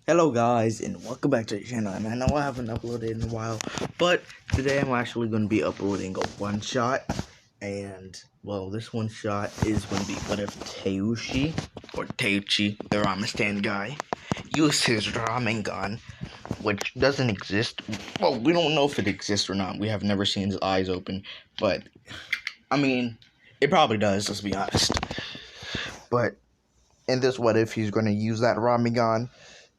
Hello guys and welcome back to the channel, and I know I haven't uploaded in a while, but today I'm actually going to be uploading a one shot. And well, this one shot is going to be what if Teuchi, or Teuchi, the ramen stand guy, used his ramengan, which doesn't exist. Well, we don't know if it exists or not. We have never seen his eyes open, but I mean, it probably does, let's be honest. But in this what if, he's going to use that ramengan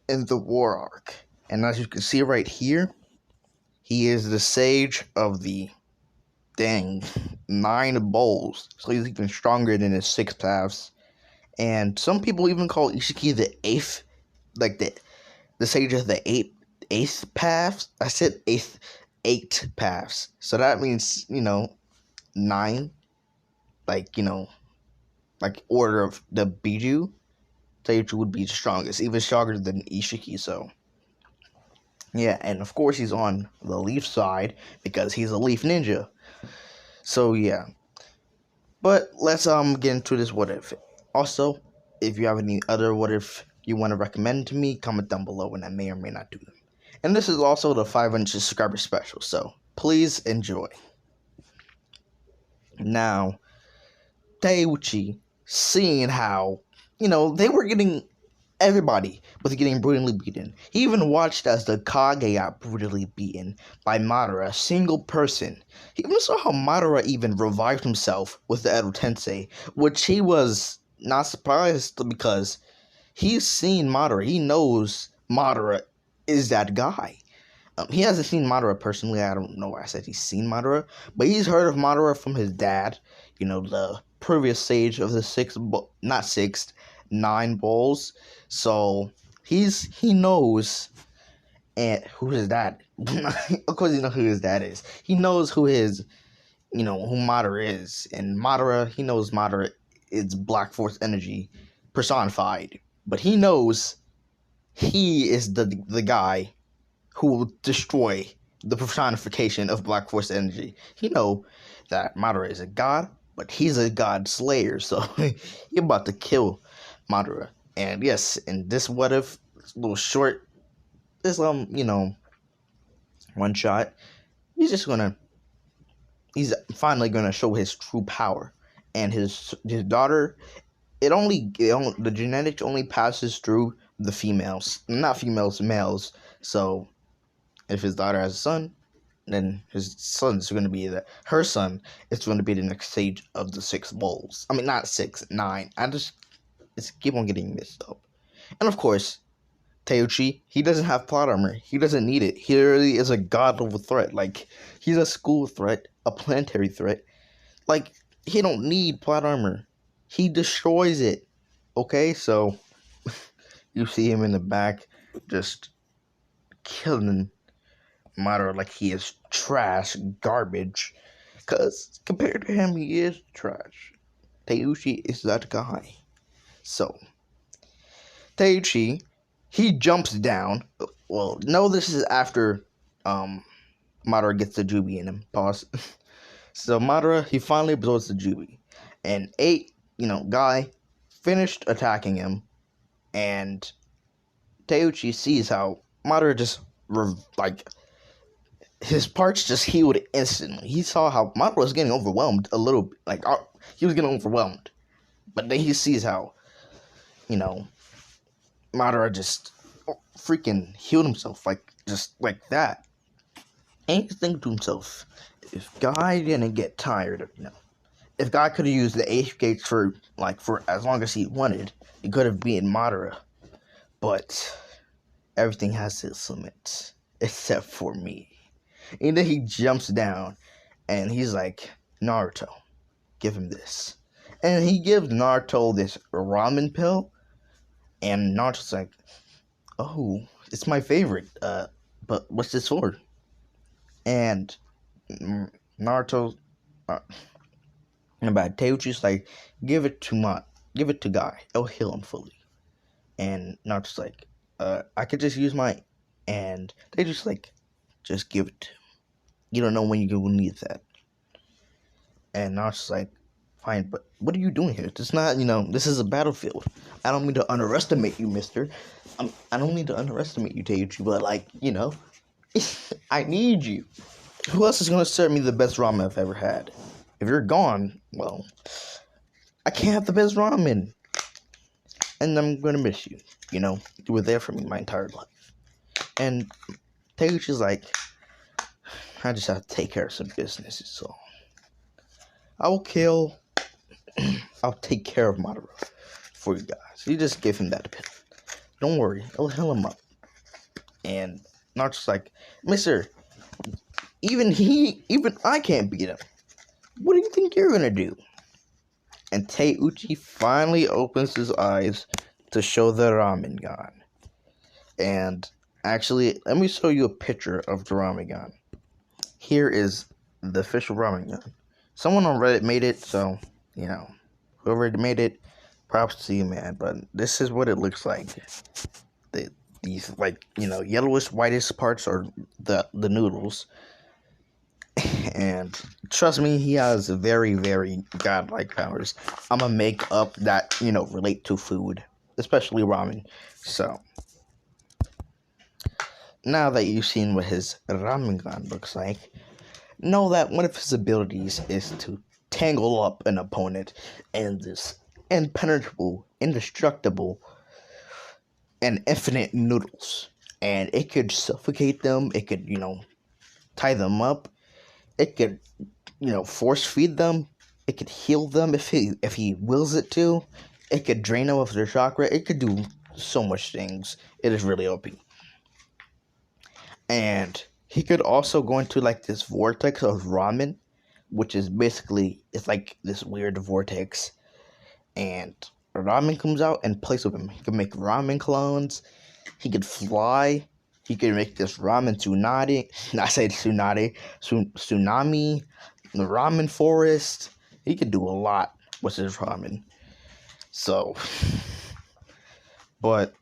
in the war arc. And as you can see right here, he is the sage of the 9 bowls. So he's even stronger than his 6 paths. And some people even call Ishiki the 8th, like the sage of the 8th paths. I said 8 paths. So that means, 9, like, like order of the Biju. Teuchi would be the strongest, even stronger than Ishiki, so yeah, and of course he's on the Leaf side because he's a Leaf Ninja. So yeah. But let's get into this what if. Also, if you have any other what if you want to recommend to me, comment down below and I may or may not do them. And this is also the 500 subscriber special, so please enjoy. Now, Teuchi, seeing how, they were getting everybody was getting brutally beaten. He even watched as the Kage got brutally beaten by Madara, a single person. He even saw how Madara even revived himself with the Edo Tensei, which he was not surprised because he's seen Madara. He knows Madara is that guy. He hasn't seen Madara personally. I don't know why I said he's seen Madara, but he's heard of Madara from his dad. The previous sage of the 9 bowls. So he knows and who his dad. Of course, he knows who his dad is. He knows who who Madara is, and Madara. He knows Madara is Black Force energy personified, but he knows he is the guy who will destroy the personification of Black Force energy. He know that Madara is a god, but he's a god slayer, so he about to kill Madara. And yes, in this what if little short, this one shot, he's finally gonna show his true power. And his daughter, the genetics only passes through the females, not females, males. So if his daughter has a son, then his son's going to be her son is going to be the next stage of the 6 bowls. I mean, not 6, 9. I just keep on getting mixed up. And of course, Teuchi, he doesn't have plot armor. He doesn't need it. He really is a god level threat. Like, he's a school threat, a planetary threat. Like, he don't need plot armor. He destroys it. Okay, so you see him in the back just killing Madara like he is trash, garbage. Because compared to him, he is trash. Teuchi is that guy. So, Teuchi, he jumps down. Well, no, this is after Madara gets the Jubi in him. Pause. So, Madara, he finally absorbs the Jubi. And 8, guy finished attacking him. And Teuchi sees how Madara just, his parts just healed instantly. He saw how Madara was getting overwhelmed a little, he was getting overwhelmed. But then he sees how, Madara just freaking healed himself, just like that. And he's thinking to himself, if Guy didn't get tired of, if Guy could have used the 8th gates for as long as he wanted, he could have beaten Madara. But everything has its limits, except for me. And then he jumps down, and he's like, Naruto, give him this. And he gives Naruto this ramen pill, and Naruto's like, oh, it's my favorite, but what's this for? And Naruto, about Teuchi's like, give it to Guy, it'll heal him fully. And Naruto's like, I could just use my, and they just like, just give it to him. You don't know when you will need that. And Naruto's like, Fine, but what are you doing here? It's not, this is a battlefield. I don't mean to underestimate you, mister. I don't mean to underestimate you, Teuchi, but, I need you. Who else is going to serve me the best ramen I've ever had? If you're gone, well, I can't have the best ramen. And I'm going to miss you. You were there for me my entire life. And Teuchi's like, I just have to take care of some business, so I'll take care of Madara for you guys. You just give him that pin. Don't worry, I'll heal him up. And Naruto's like, Mister, even I can't beat him. What do you think you're gonna do? And Teuchi finally opens his eyes to show the ramengan. And actually, let me show you a picture of the ramengan. Here is the official ramengan. Someone on Reddit made it, so, whoever made it, props to you, man. But this is what it looks like. These, yellowish, whitish parts are the noodles. And trust me, he has very, very godlike powers. I'm gonna make up that, relate to food, especially ramen. So, now that you've seen what his ramengan looks like, know that one of his abilities is to tangle up an opponent in this impenetrable, indestructible, and infinite noodles. And it could suffocate them, it could, tie them up, it could, force feed them, it could heal them if he wills it to, it could drain them of their chakra, it could do so much things. It is really OP. And he could also go into this vortex of ramen, which is basically, it's like this weird vortex. And ramen comes out and plays with him. He can make ramen clones. He could fly. He could make this ramen tsunami. I say tsunami. The ramen forest. He could do a lot with his ramen. So, but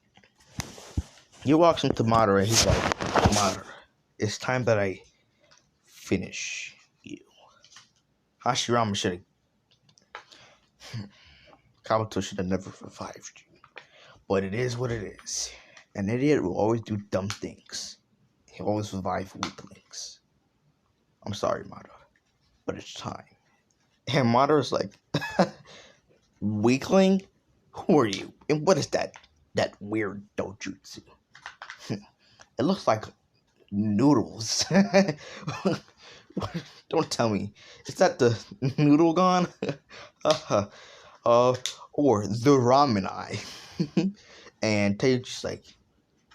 he walks into Madara. He's like, Madara, it's time that I finish you. Hashirama should have... Kabuto should have never revived you. But it is what it is. An idiot will always do dumb things. He'll always revive weaklings. I'm sorry, Madara, but it's time. And Madara's like, weakling? Who are you? And what is that weird dojutsu? It looks like noodles. Don't tell me. Is that the noodle gone? Or the ramen eye. And Teuchi's like,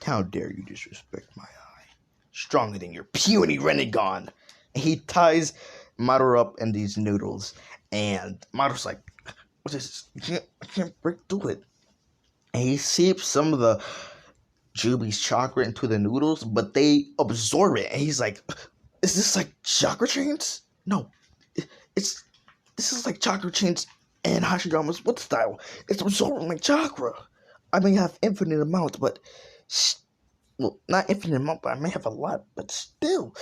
how dare you disrespect my eye? Stronger than your puny Renegon. And he ties Madara up in these noodles. And Madara's like, what is this? I can't break through it. And he seeps some of the Jubi's chakra into the noodles, but they absorb it. And he's like, is this like chakra chains? No. This is like chakra chains and Hashirama's wood style. It's absorbing my chakra. I may have infinite amounts, but well, not infinite amount, but I may have a lot, but still,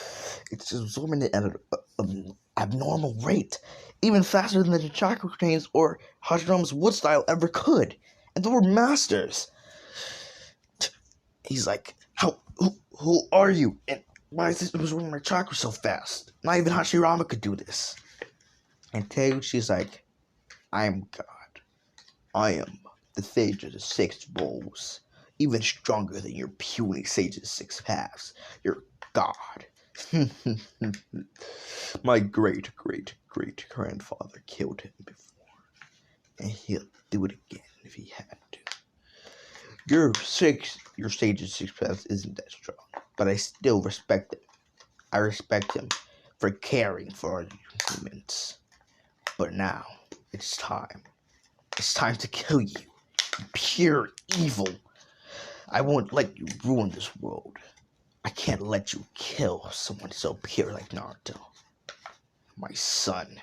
it's absorbing it at an abnormal rate, even faster than the chakra chains or Hashirama's wood style ever could. And they were masters. He's like, who are you? And why is this absorbing my chakra so fast? Not even Hashirama could do this. And Teuchi's like, I am God. I am the sage of the six bowls, even stronger than your puny sage of the six halves. You're God. My great-great-great-grandfather killed him before, and he'll do it again if he had to. Your sage of six halves isn't that strong, but I still respect him. I respect him for caring for all humans. But now, it's time. It's time to kill you. Pure evil. I won't let you ruin this world. I can't let you kill someone so pure like Naruto. My son.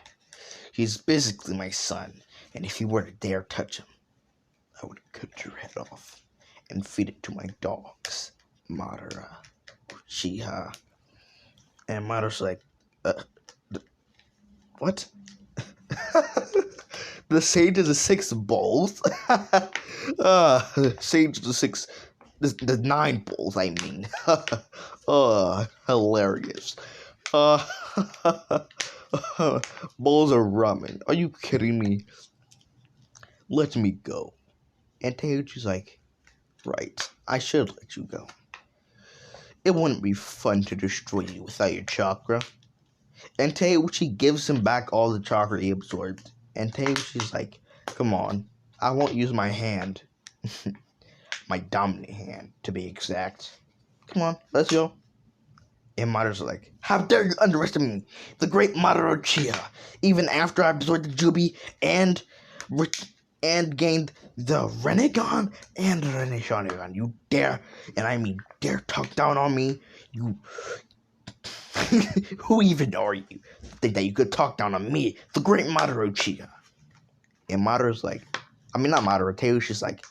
He's basically my son. And if you were to dare touch him, I would cut your head off and feed it to my dogs. Madara. Uchiha. And Madara's like, what? The sage of the six bowls. Sage of the six, the nine bowls. I mean, hilarious. Uh, bowls of ramen. Are you kidding me? Let me go. And Teuchi's like, right, I should let you go. It wouldn't be fun to destroy you without your chakra. And Teuchi gives him back all the chakra he absorbed. And Teuchi's like, come on, I won't use my hand. My dominant hand, to be exact. Come on, let's go. And Madara's like, how dare you underestimate me, the great Madara Uchiha, even after I absorbed the Jubi and gained the Renegon and the Reneshanegon. You dare, and I mean dare, talk down on me. You, who even are you? Think that you could talk down on me, the great Madara Uchiha? And Madara's like, I mean not Madara, Teuchi's like,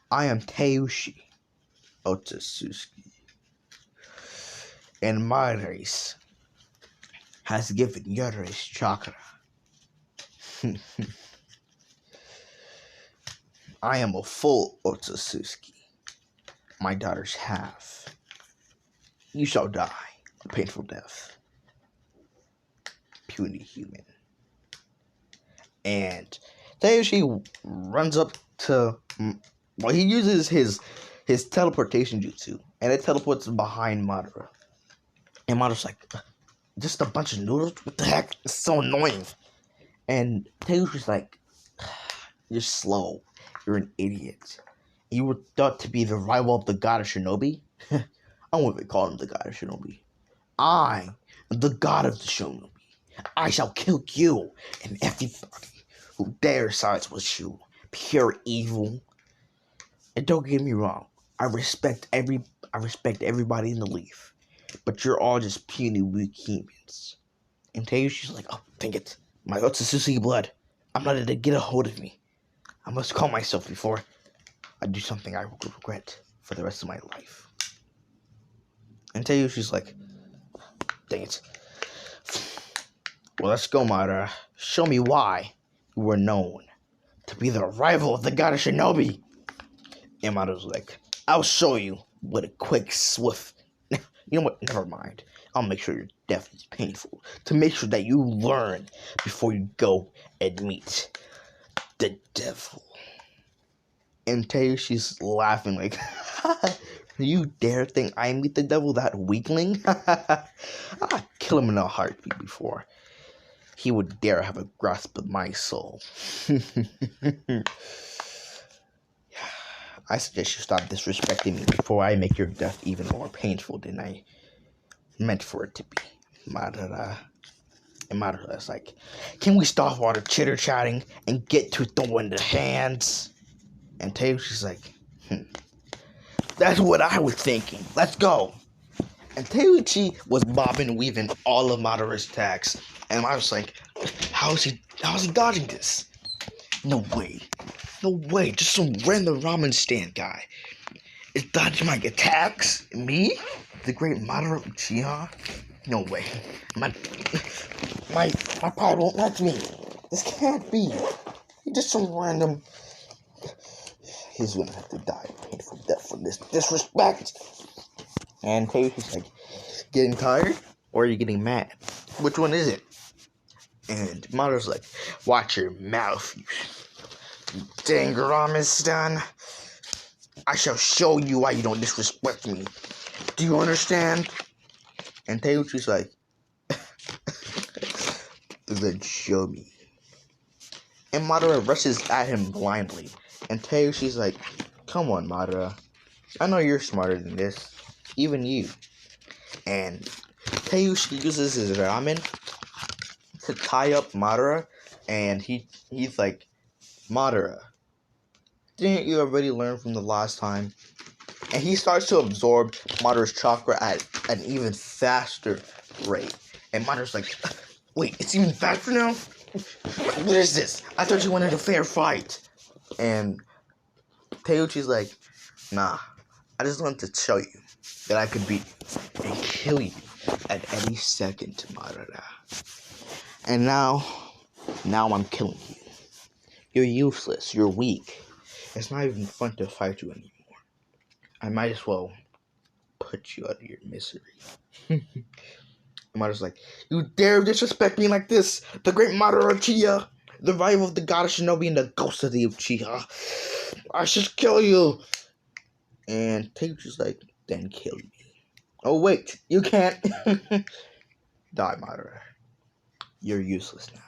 I am Teuchi Otsutsuki, and my race has given your race chakra. I am a full Otsutsuki. My daughters have. You shall die a painful death. Puny human. And Teuchi runs up to, well, he uses his teleportation jutsu, and it teleports behind Madara. And Madara's like, just a bunch of noodles? What the heck? It's so annoying. And Teuchi's like, you're slow. You're an idiot. You were thought to be the rival of the god of shinobi? I won't even call him the god of shinobi. I am the god of the shinobi. I shall kill you and everybody who dares sides with you. Pure evil. And don't get me wrong, I respect everybody in the leaf, but you're all just puny weak humans. And Teuchi's like, oh, dang it, my Otsutsuki blood. I'm not letting it get a hold of me. I must calm myself before I do something I will regret for the rest of my life. And Teuchi's like, dang it. Well, let's go, Madara. Show me why you were known to be the rival of the god of shinobi. And Madara's like, I'll show you with a quick, swift... You know what? Never mind. I'll make sure your death is painful. To make sure that you learn before you go and meet the devil. And Teuchi's laughing like, you dare think I meet the devil, that weakling? I'd kill him in a heartbeat before he would dare have a grasp of my soul. I suggest you stop disrespecting me before I make your death even more painful than I meant for it to be. Madara. And Madara's like, can we stop all the chitter-chatting and get to throwing the hands? And Teuchi's like, that's what I was thinking. Let's go. And Teuchi was bobbing and weaving all of Madara's attacks. And I was like, how is he dodging this? No way. No way. Just some random ramen stand guy is dodging my attacks? Me? The great Madara Uchiha? No way. My pride won't let me. This can't be. He's just some random... He's gonna have to die a painful death for this disrespect. And Teuchi's like, getting tired? Or are you getting mad? Which one is it? And Madara's like, watch your mouth, you dang ramen stan. I shall show you why you don't disrespect me. Do you understand? And Teuchi's like, then show me. And Madara rushes at him blindly. And Teuchi's like, come on, Madara. I know you're smarter than this. Even you. And Teuchi uses his ramen to tie up Madara. And he's like, Madara, didn't you already learn from the last time? And he starts to absorb Madara's chakra at an even faster rate. And Madara's like, wait, it's even faster now? What is this? I thought you wanted a fair fight. And Teuchi's like, nah, I just wanted to show you that I could beat and kill you at any second, Madara. And now I'm killing you. You're useless. You're weak. It's not even fun to fight you anymore. I might as well put you out of your misery. Madara's like, you dare disrespect me like this? The great Madara Uchiha, the rival of the goddess Shinobi and the ghost of the Uchiha. I should kill you. And Teuchi's like, then kill me. Oh wait, you can't. Die, Madara. You're useless now.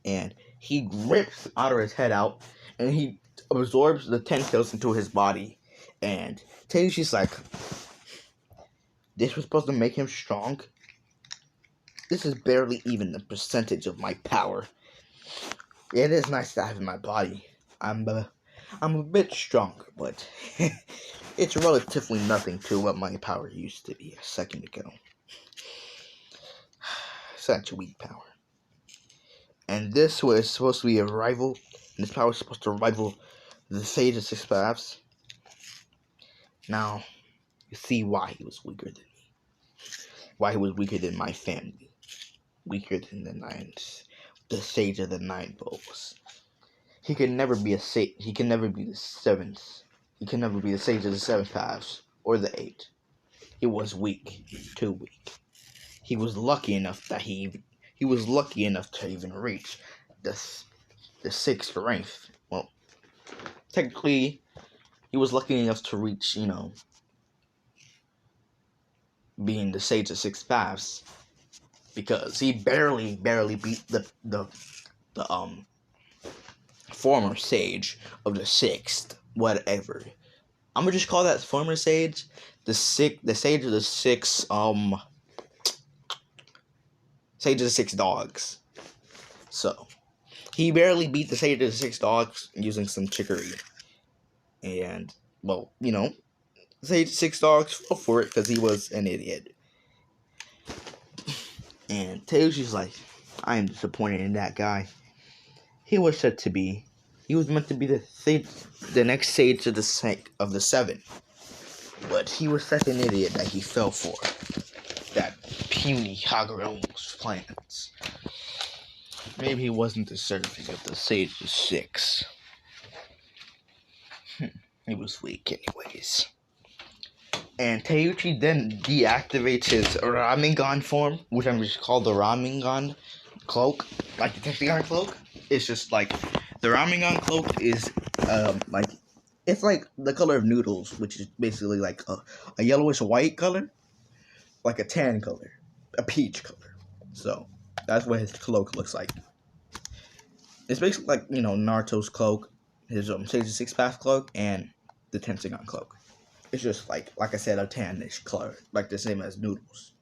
And he rips Madara's head out, and he absorbs the tentacles into his body. And Teuchi's like, this was supposed to make him strong? This is barely even the percentage of my power. It is nice to have in my body. I'm a bit stronger, but it's relatively nothing to what my power used to be a second ago. Such weak power. And this was supposed to be a rival, and this power was supposed to rival the Sage of Six Paths. Now, you see why he was weaker than me. Why he was weaker than my family. Weaker than the Sage of the Nine Bows. He could never be a Sage. He can never be the seventh. He can never be the Sage of the Seven Paths or the Eight. He was weak, too weak. He was lucky enough that he was lucky enough to even reach the sixth rank. Well, technically, he was lucky enough to reach, being the Sage of Six Paths, because he barely beat the former Sage of the Sixth, whatever. I'm gonna just call that former Sage the Sage of the Six Sage of the Six Dogs. So he barely beat the Sage of the Six Dogs using some trickery. And, well, Sage of the Six Dogs fell for it because he was an idiot. And Teuchi's like, I am disappointed in that guy. He was meant to be the next Sage of the Seven. But he was such an idiot that he fell for that puny Kagura's plans. Maybe he wasn't deserving of the Sage of Six. He was weak anyways. And Teuchi then deactivates his ramengan form, which I'm just called the ramengan cloak, like the Tentagon cloak. It's just like the ramengan cloak is it's like the color of noodles, which is basically like a yellowish white color, like a tan color, a peach color. So that's what his cloak looks like. It's basically like Naruto's cloak, his Sage of Six Paths cloak, and the Tentagon cloak. It's just like I said, a tannish color, like the same as noodles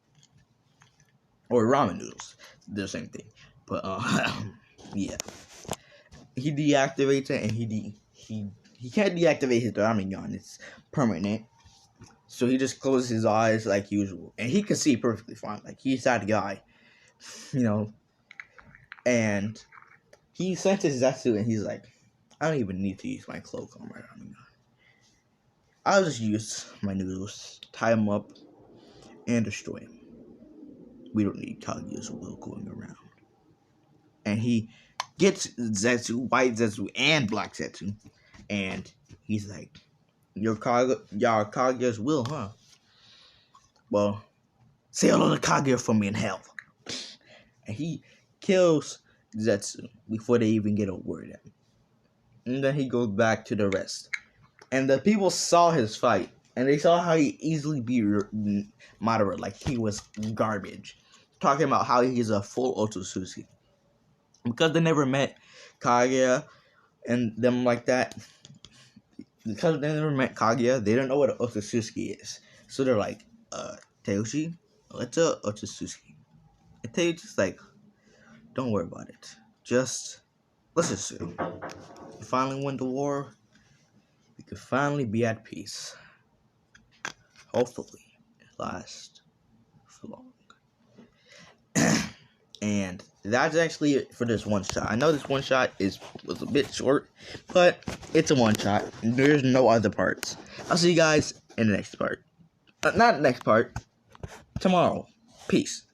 or ramen noodles. They're the same thing, but yeah. He deactivates it, and he can't deactivate his ramengan. It's permanent, so he just closes his eyes like usual, and he can see perfectly fine. Like he's that guy, and he senses Zetsu, and he's like, I don't even need to use my cloak on my ramengan. I'll just use my noodles, tie him up, and destroy him. We don't need Kaguya's will going around. And he gets Zetsu, white Zetsu, and black Zetsu, and he's like, Your Kaguya's will, huh? Well, say hello to Kaguya for me in hell. And he kills Zetsu before they even get a word out. And then he goes back to the rest. And the people saw his fight, and they saw how he easily beat Madara, like he was garbage. Talking about how he's a full Otsutsuki. Because they never met Kaguya and them like that. Because they never met Kaguya, they don't know what an Otsutsuki is. So they're like, Teuchi, what's a Otsutsuki? And Teuchi's like, don't worry about it. Let's just see. You finally win the war. We could finally be at peace. Hopefully, it lasts for long. And that's actually it for this one shot. I know this one shot was a bit short, but it's a one shot. And there's no other parts. I'll see you guys in the next part. Not next part. Tomorrow. Peace.